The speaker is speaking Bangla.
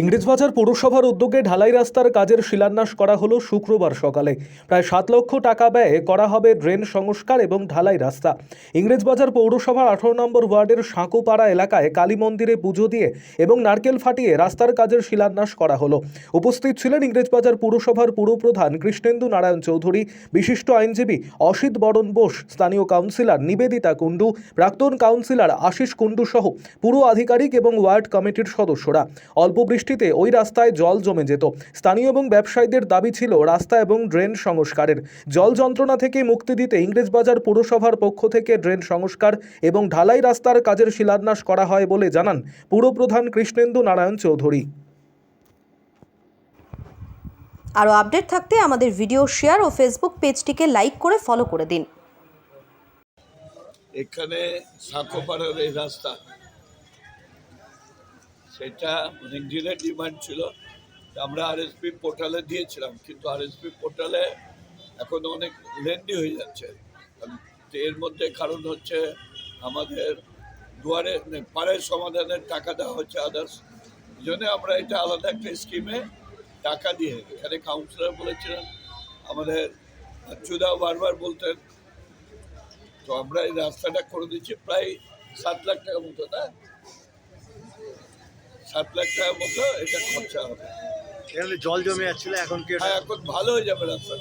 ইংরেজবাজার পৌরসভার উদ্যোগে ঢালাই রাস্তার কাজের শিলান্যাস করা হলো শুক্রবার সকালে। প্রায় 7 লক্ষ টাকা ব্যয়ে করা হবে ড্রেন সংস্কার এবং ঢালাই রাস্তা। ইংরেজবাজার পৌরসভার 18 নম্বর ওয়ার্ডের সাঁকুপাড়া এলাকায় কালী মন্দিরে পুজো দিয়ে এবং নারকেল ফাটিয়ে রাস্তার কাজের শিলান্যাস করা হলো। উপস্থিত ছিলেন ইংরেজবাজার পৌরসভার পুরপ্রধান কৃষ্ণেন্দু নারায়ণ চৌধুরী, বিশিষ্ট আইনজীবী অসিত বরণ বোস, স্থানীয় কাউন্সিলর নিবেদিতা কুণ্ডু, প্রাক্তন কাউন্সিলর আশিস কুণ্ডু সহ পুর আধিকারিক এবং ওয়ার্ড কমিটির সদস্যরা। অল্প বৃষ্টিতে ওই রাস্তায় জল জমে যেত। স্থানীয় এবং ব্যবসায়ীদের দাবি ছিল রাস্তা এবং ড্রেন সংস্কারের। জল যন্ত্রণা থেকে মুক্তি দিতে ইংরেজবাজার পৌরসভার পক্ষ থেকে ড্রেন সংস্কার এবং ঢালাই রাস্তার কাজের শিলান্যাস করা হয় বলে জানান পুরপ্রধান কৃষ্ণেন্দু নারায়ণ চৌধুরী। আরও আপডেট থাকতে আমাদের ভিডিও শেয়ার ও ফেসবুক পেজটিকে লাইক করে ফলো করে দিন। এখানে সাঁকোপাড়ার এই রাস্তা, সেটা অনেক দিনের ডিমান্ড ছিল। আমরা আরএসপি পোর্টালে দিয়েছিলাম, কিন্তু আরএসপি পোর্টালে এখন অনেক লেন্দি হয়ে যাচ্ছে। এর মধ্যে কারণ হচ্ছে আমাদের দুয়ারে পাড়ের সমাধানের টাকা দেওয়া হচ্ছে আদার্স। এই জন্য আমরা এটা আলাদা একটা স্কিমে টাকা দিয়ে, এখানে কাউন্সিলর বলেছিলেন, আমাদের চুদাও বারবার বলতেন, তো আমরা এই রাস্তাটা করে দিচ্ছি। প্রায় 7 লাখ টাকার মতো, না 7 লাখ টাকার মতো এটা খরচা হবে। জল জমে যাচ্ছিল, এখন কি হ্যাঁ, এখন ভালো হয়ে যাবে রাস্তা।